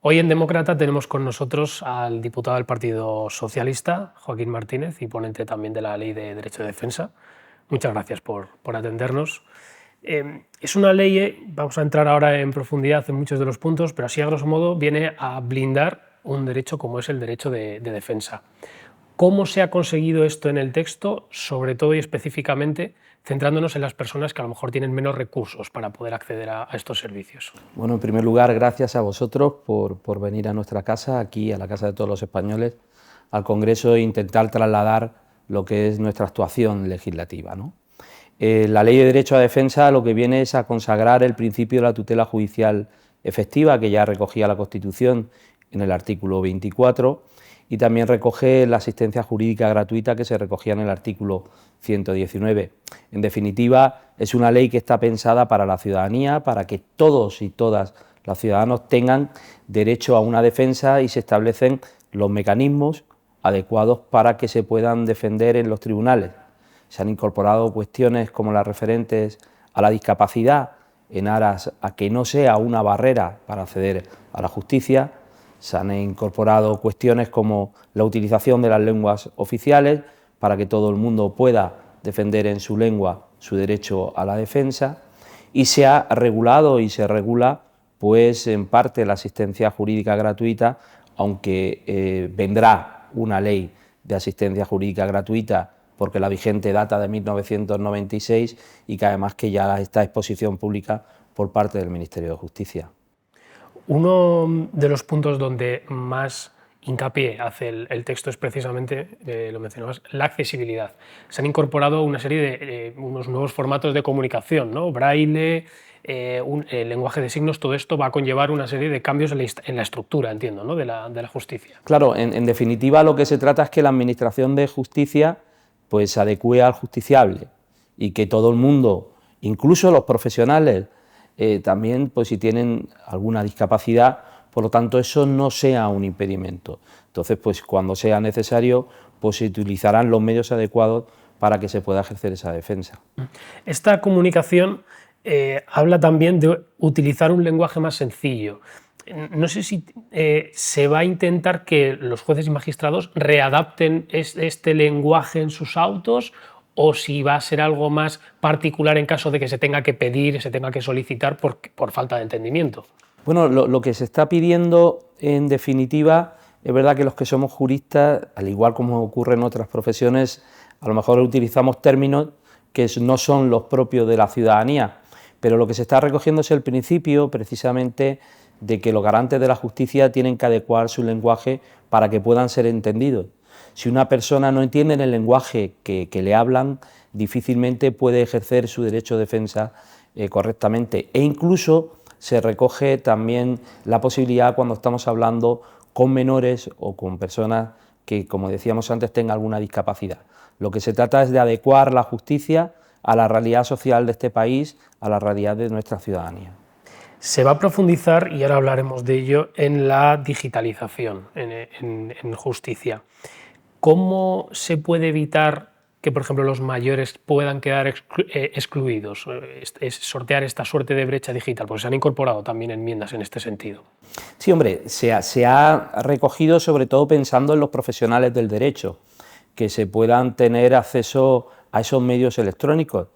Hoy en Demócrata tenemos con nosotros al diputado del Partido Socialista, Joaquín Martínez, y ponente también de la Ley de Derecho de Defensa. Muchas gracias por atendernos. Es una ley, vamos a entrar ahora en profundidad en muchos de los puntos, pero así a grosso modo viene a blindar un derecho como es el derecho de defensa. ¿Cómo se ha conseguido esto en el texto, sobre todo y específicamente centrándonos en las personas que a lo mejor tienen menos recursos para poder acceder a estos servicios? Bueno, en primer lugar, gracias a vosotros por venir a nuestra casa, aquí a la Casa de Todos los Españoles, al Congreso e intentar trasladar lo que es nuestra actuación legislativa, ¿no? La Ley de Derecho a Defensa lo que viene es a consagrar el principio de la tutela judicial efectiva, que ya recogía la Constitución en el artículo 24, y también recoge la asistencia jurídica gratuita que se recogía en el artículo 119. En definitiva, es una ley que está pensada para la ciudadanía, para que todos y todas los ciudadanos tengan derecho a una defensa y se establecen los mecanismos adecuados para que se puedan defender en los tribunales. Se han incorporado cuestiones como las referentes a la discapacidad en aras a que no sea una barrera para acceder a la justicia. Se han incorporado cuestiones como la utilización de las lenguas oficiales para que todo el mundo pueda defender en su lengua su derecho a la defensa, y se ha regulado y se regula pues en parte la asistencia jurídica gratuita, aunque vendrá una ley de asistencia jurídica gratuita porque la vigente data de 1996 y que además que ya está a exposición pública por parte del Ministerio de Justicia. Uno de los puntos donde más hincapié hace el texto es precisamente, lo mencionabas, la accesibilidad. Se han incorporado una serie de unos nuevos formatos de comunicación, ¿no? Braille, el lenguaje de signos, todo esto va a conllevar una serie de cambios en la estructura, entiendo, ¿no? de la justicia. Claro, en definitiva lo que se trata es que la Administración de Justicia pues se adecue al justiciable y que todo el mundo, incluso los profesionales, también pues si tienen alguna discapacidad, por lo tanto eso no sea un impedimento. Entonces pues cuando sea necesario pues se utilizarán los medios adecuados para que se pueda ejercer esa defensa. Esta comunicación habla también de utilizar un lenguaje más sencillo. No sé si se va a intentar que los jueces y magistrados readapten este lenguaje en sus autos, o si va a ser algo más particular en caso de que se tenga que pedir, se tenga que solicitar por falta de entendimiento. Bueno, lo que se está pidiendo, en definitiva, es verdad que los que somos juristas, al igual como ocurre en otras profesiones, a lo mejor utilizamos términos que no son los propios de la ciudadanía, pero lo que se está recogiendo es el principio, precisamente, de que los garantes de la justicia tienen que adecuar su lenguaje para que puedan ser entendidos. Si una persona no entiende el lenguaje que le hablan, difícilmente puede ejercer su derecho de defensa correctamente, e incluso se recoge también la posibilidad cuando estamos hablando con menores o con personas que, como decíamos antes, tengan alguna discapacidad. Lo que se trata es de adecuar la justicia a la realidad social de este país, a la realidad de nuestra ciudadanía. Se va a profundizar, y ahora hablaremos de ello, en la digitalización en justicia. ¿Cómo se puede evitar que, por ejemplo, los mayores puedan quedar excluidos? Es sortear esta suerte de brecha digital, porque se han incorporado también enmiendas en este sentido. Sí, hombre, se ha recogido sobre todo pensando en los profesionales del derecho, que se puedan tener acceso a esos medios electrónicos.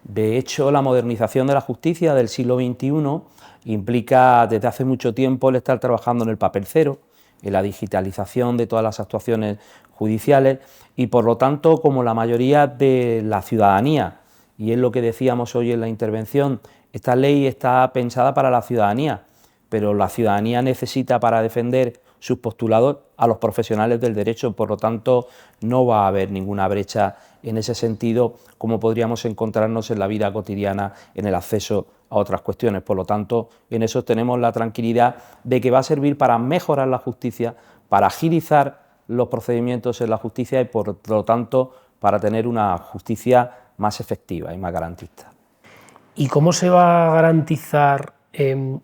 De hecho, la modernización de la justicia del siglo XXI implica desde hace mucho tiempo el estar trabajando en el papel cero, en la digitalización de todas las actuaciones judiciales, y por lo tanto, como la mayoría de la ciudadanía, y es lo que decíamos hoy en la intervención, esta ley está pensada para la ciudadanía, pero la ciudadanía necesita para defender sus postulados a los profesionales del derecho, por lo tanto no va a haber ninguna brecha en ese sentido como podríamos encontrarnos en la vida cotidiana en el acceso a otras cuestiones. Por lo tanto, en eso tenemos la tranquilidad de que va a servir para mejorar la justicia, para agilizar los procedimientos en la justicia y por lo tanto para tener una justicia más efectiva y más garantista. ¿Y cómo se va a garantizar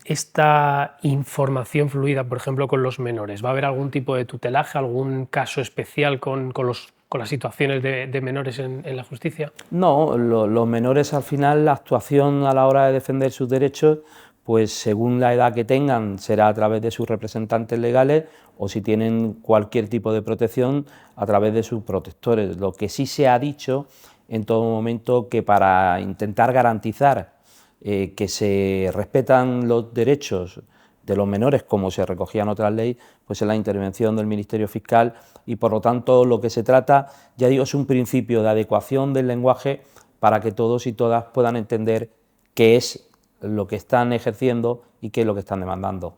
esta información fluida, por ejemplo, con los menores? ¿Va a haber algún tipo de tutelaje, algún caso especial con las situaciones de menores en la justicia? No, los menores al final, la actuación a la hora de defender sus derechos pues según la edad que tengan será a través de sus representantes legales o si tienen cualquier tipo de protección a través de sus protectores. Lo que sí se ha dicho en todo momento que para intentar garantizar que se respetan los derechos de los menores como se recogía en otras leyes, pues es la intervención del Ministerio Fiscal y por lo tanto lo que se trata, ya digo, es un principio de adecuación del lenguaje para que todos y todas puedan entender qué es lo que están ejerciendo y qué es lo que están demandando.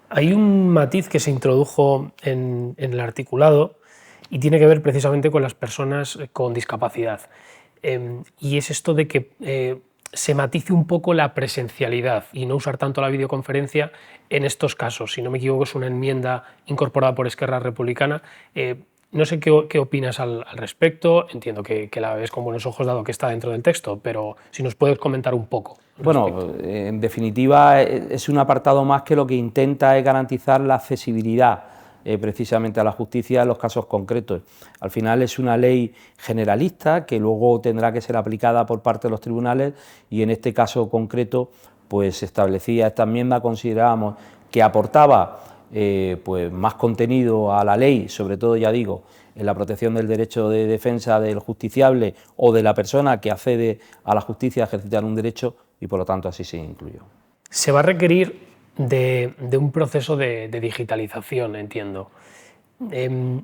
Hay un matiz que se introdujo en el articulado y tiene que ver precisamente con las personas con discapacidad. Y es esto de que se matice un poco la presencialidad y no usar tanto la videoconferencia en estos casos. Si no me equivoco, es una enmienda incorporada por Esquerra Republicana. No sé qué opinas al respecto, entiendo que la ves con buenos ojos dado que está dentro del texto, pero si nos puedes comentar un poco. Bueno, en definitiva es un apartado más que lo que intenta es garantizar la accesibilidad precisamente a la justicia en los casos concretos. Al final es una ley generalista que luego tendrá que ser aplicada por parte de los tribunales y en este caso concreto pues establecía esta enmienda, considerábamos que aportaba pues más contenido a la ley, sobre todo ya digo, en la protección del derecho de defensa del justiciable o de la persona que accede a la justicia a ejercitar un derecho y por lo tanto así se incluyó. Se va a requerir de un proceso de digitalización, entiendo.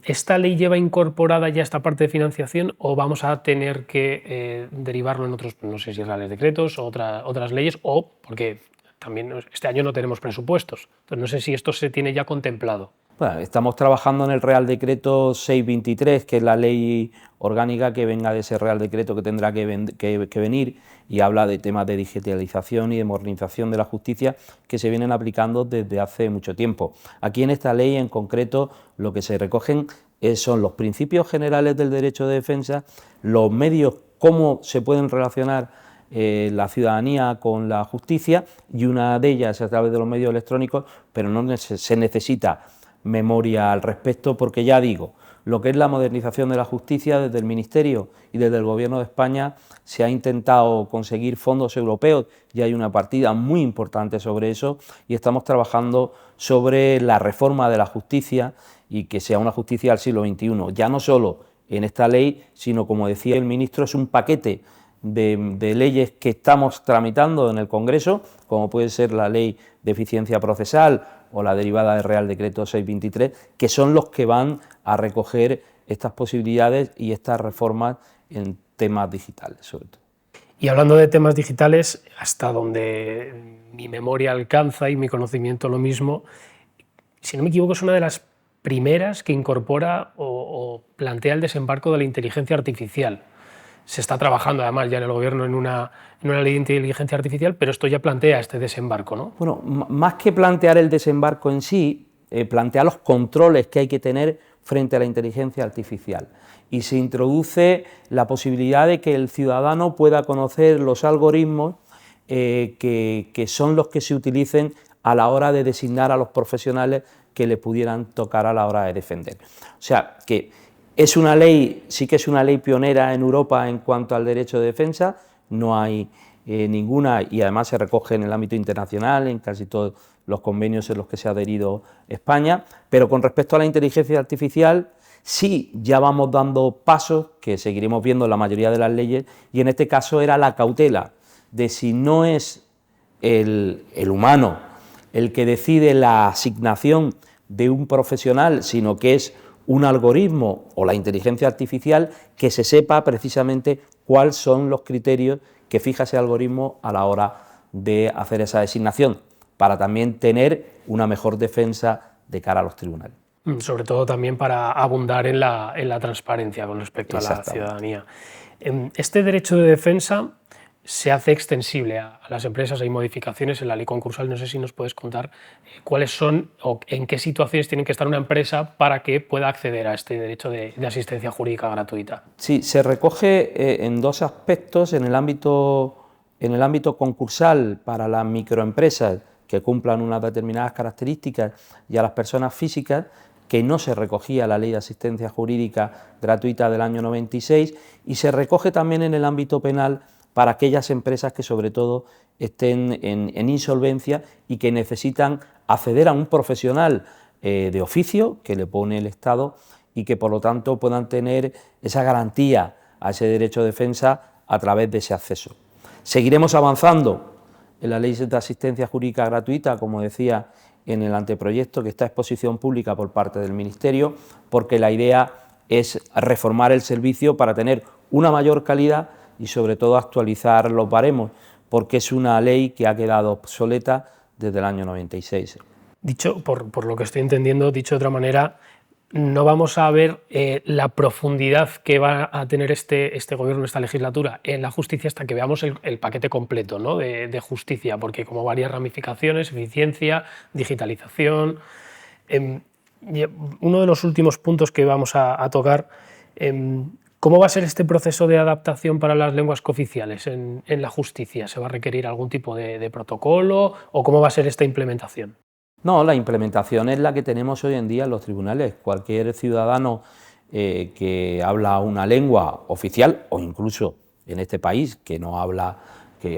¿Esta ley lleva incorporada ya esta parte de financiación o vamos a tener que derivarlo en otros, no sé si reales decretos o otras leyes, o porque también este año no tenemos presupuestos? Entonces no sé si esto se tiene ya contemplado. Bueno, estamos trabajando en el Real Decreto 623, que es la ley orgánica que venga de ese Real Decreto que tendrá que venir y habla de temas de digitalización y de modernización de la justicia que se vienen aplicando desde hace mucho tiempo. Aquí en esta ley en concreto lo que se recogen son los principios generales del derecho de defensa, los medios, cómo se pueden relacionar la ciudadanía con la justicia y una de ellas es a través de los medios electrónicos, pero no se necesita memoria al respecto, porque ya digo, lo que es la modernización de la justicia desde el Ministerio y desde el Gobierno de España se ha intentado conseguir fondos europeos y hay una partida muy importante sobre eso y estamos trabajando sobre la reforma de la justicia y que sea una justicia del siglo XXI, ya no solo en esta ley, sino como decía el ministro, es un paquete de leyes que estamos tramitando en el Congreso, como puede ser la ley de eficiencia procesal o la derivada del Real Decreto 623, que son los que van a recoger estas posibilidades y estas reformas en temas digitales, sobre todo. Y hablando de temas digitales, hasta donde mi memoria alcanza y mi conocimiento lo mismo, si no me equivoco es una de las primeras que incorpora o plantea el desembarco de la inteligencia artificial. Se está trabajando además ya en el Gobierno en una ley de inteligencia artificial, pero esto ya plantea este desembarco, ¿no? Bueno, más que plantear el desembarco en sí, plantea los controles que hay que tener frente a la inteligencia artificial y se introduce la posibilidad de que el ciudadano pueda conocer los algoritmos que son los que se utilicen a la hora de designar a los profesionales que le pudieran tocar a la hora de defender. O sea, que es una ley, sí que es una ley pionera en Europa en cuanto al derecho de defensa, no hay ninguna y además se recoge en el ámbito internacional, en casi todos los convenios en los que se ha adherido España, pero con respecto a la inteligencia artificial sí ya vamos dando pasos que seguiremos viendo en la mayoría de las leyes y en este caso era la cautela de si no es el humano el que decide la asignación de un profesional, sino que es un algoritmo o la inteligencia artificial, que se sepa precisamente cuáles son los criterios que fija ese algoritmo a la hora de hacer esa designación, para también tener una mejor defensa de cara a los tribunales. Sobre todo también para abundar en la transparencia con respecto a la ciudadanía. Este derecho de defensa se hace extensible a las empresas, hay modificaciones en la ley concursal, no sé si nos puedes contar cuáles son o en qué situaciones tiene que estar una empresa para que pueda acceder a este derecho de asistencia jurídica gratuita. Sí, se recoge en dos aspectos, en el ámbito concursal para las microempresas que cumplan unas determinadas características y a las personas físicas, que no se recogía la Ley de Asistencia Jurídica Gratuita del año 96, y se recoge también en el ámbito penal para aquellas empresas que sobre todo estén en insolvencia y que necesitan acceder a un profesional de oficio que le pone el Estado y que por lo tanto puedan tener esa garantía a ese derecho de defensa a través de ese acceso. Seguiremos avanzando en la Ley de Asistencia Jurídica Gratuita, como decía, en el anteproyecto que está a exposición pública por parte del Ministerio, porque la idea es reformar el servicio para tener una mayor calidad y sobre todo actualizar los baremos, porque es una ley que ha quedado obsoleta desde el año 96. Dicho, por lo que estoy entendiendo, dicho de otra manera, no vamos a ver la profundidad que va a tener este gobierno, esta legislatura en la justicia hasta que veamos el paquete completo, ¿no?, de justicia, porque como varias ramificaciones, eficiencia, digitalización. Uno de los últimos puntos que vamos a tocar, ¿cómo va a ser este proceso de adaptación para las lenguas cooficiales en la justicia? ¿Se va a requerir algún tipo de protocolo o cómo va a ser esta implementación? No, la implementación es la que tenemos hoy en día en los tribunales. Cualquier ciudadano que habla una lengua oficial o incluso en este país que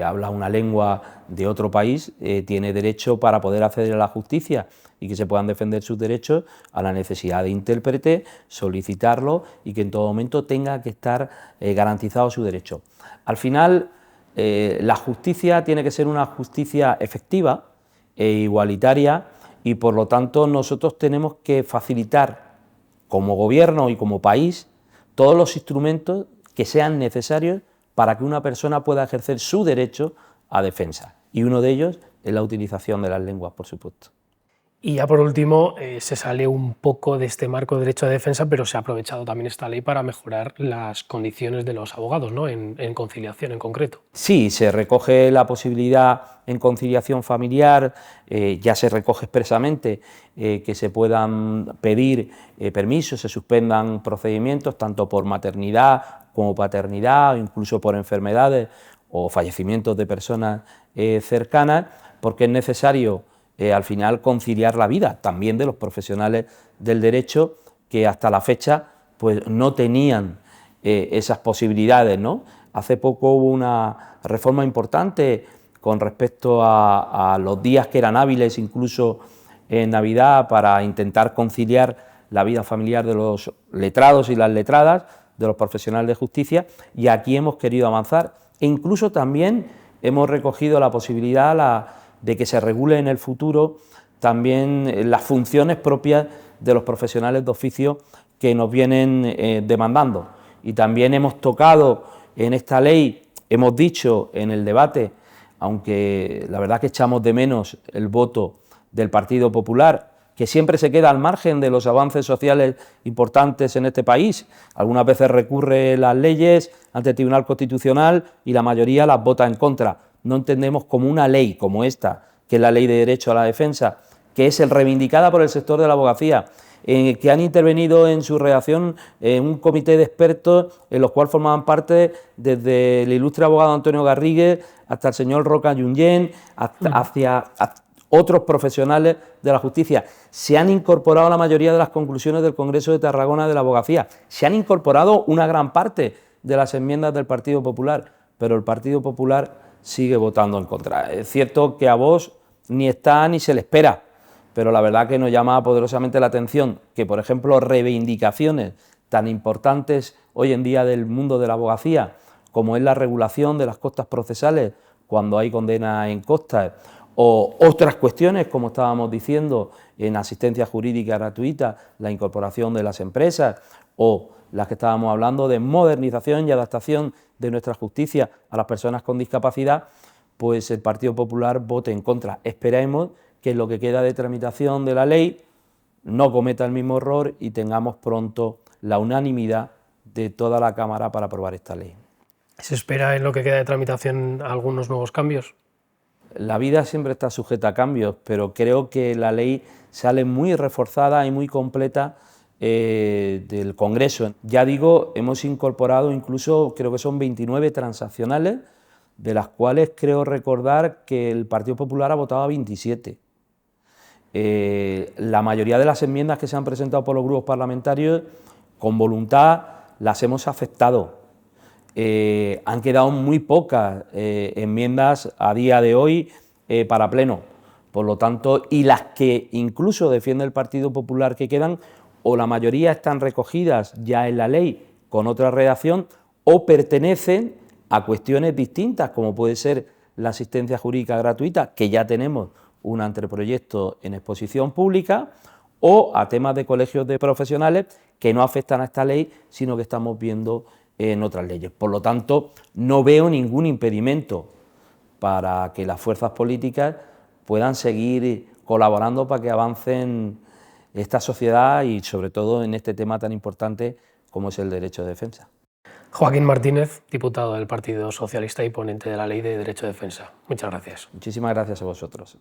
habla una lengua de otro país, tiene derecho para poder acceder a la justicia y que se puedan defender sus derechos a la necesidad de intérprete, solicitarlo y que en todo momento tenga que estar garantizado su derecho. Al final, la justicia tiene que ser una justicia efectiva e igualitaria y por lo tanto nosotros tenemos que facilitar como gobierno y como país todos los instrumentos que sean necesarios para que una persona pueda ejercer su derecho a defensa y uno de ellos es la utilización de las lenguas, por supuesto. Y ya por último, se sale un poco de este marco de derecho de defensa, pero se ha aprovechado también esta ley para mejorar las condiciones de los abogados, ¿no?, en conciliación en concreto. Sí, se recoge la posibilidad en conciliación familiar, ya se recoge expresamente que se puedan pedir permisos, se suspendan procedimientos tanto por maternidad como paternidad, o incluso por enfermedades o fallecimientos de personas cercanas, porque es necesario al final conciliar la vida también de los profesionales del derecho que hasta la fecha pues no tenían esas posibilidades, ¿no? Hace poco hubo una reforma importante con respecto a los días que eran hábiles, incluso en Navidad, para intentar conciliar la vida familiar de los letrados y las letradas, de los profesionales de justicia, y aquí hemos querido avanzar e incluso también hemos recogido la posibilidad de que se regule en el futuro también las funciones propias de los profesionales de oficio que nos vienen demandando. Y también hemos tocado en esta ley, hemos dicho en el debate, aunque la verdad que echamos de menos el voto del Partido Popular, que siempre se queda al margen de los avances sociales importantes en este país. Algunas veces recurre las leyes ante el Tribunal Constitucional y la mayoría las vota en contra. No entendemos como una ley como esta, que es la Ley de Derecho a la Defensa, que es reivindicada por el sector de la abogacía, que han intervenido en su redacción un comité de expertos en los cuales formaban parte desde el ilustre abogado Antonio Garrigues hasta el señor Roca Junyent, hacia otros profesionales de la justicia. Se han incorporado la mayoría de las conclusiones del Congreso de Tarragona de la Abogacía, se han incorporado una gran parte de las enmiendas del Partido Popular, pero el Partido Popular sigue votando en contra. Es cierto que a Vox ni está ni se le espera, pero la verdad que nos llama poderosamente la atención que, por ejemplo, reivindicaciones tan importantes hoy en día del mundo de la abogacía, como es la regulación de las costas procesales cuando hay condena en costas, o otras cuestiones, como estábamos diciendo, en asistencia jurídica gratuita, la incorporación de las empresas, o las que estábamos hablando de modernización y adaptación de nuestra justicia a las personas con discapacidad, pues el Partido Popular vote en contra. Esperemos que en lo que queda de tramitación de la ley no cometa el mismo error y tengamos pronto la unanimidad de toda la Cámara para aprobar esta ley. ¿Se espera en lo que queda de tramitación algunos nuevos cambios? La vida siempre está sujeta a cambios, pero creo que la ley sale muy reforzada y muy completa del Congreso. Ya digo, hemos incorporado incluso, creo que son 29 transaccionales, de las cuales creo recordar que el Partido Popular ha votado a 27. La mayoría de las enmiendas que se han presentado por los grupos parlamentarios, con voluntad, las hemos aceptado. Han quedado muy pocas enmiendas a día de hoy para pleno. Por lo tanto, y las que incluso defiende el Partido Popular que quedan, o la mayoría están recogidas ya en la ley con otra redacción, o pertenecen a cuestiones distintas, como puede ser la asistencia jurídica gratuita, que ya tenemos un anteproyecto en exposición pública, o a temas de colegios de profesionales que no afectan a esta ley, sino que estamos viendo en otras leyes. Por lo tanto, no veo ningún impedimento para que las fuerzas políticas puedan seguir colaborando para que avancen esta sociedad y sobre todo en este tema tan importante como es el derecho de defensa. Joaquín Martínez, diputado del Partido Socialista y ponente de la Ley de Derecho de Defensa. Muchas gracias. Muchísimas gracias a vosotros.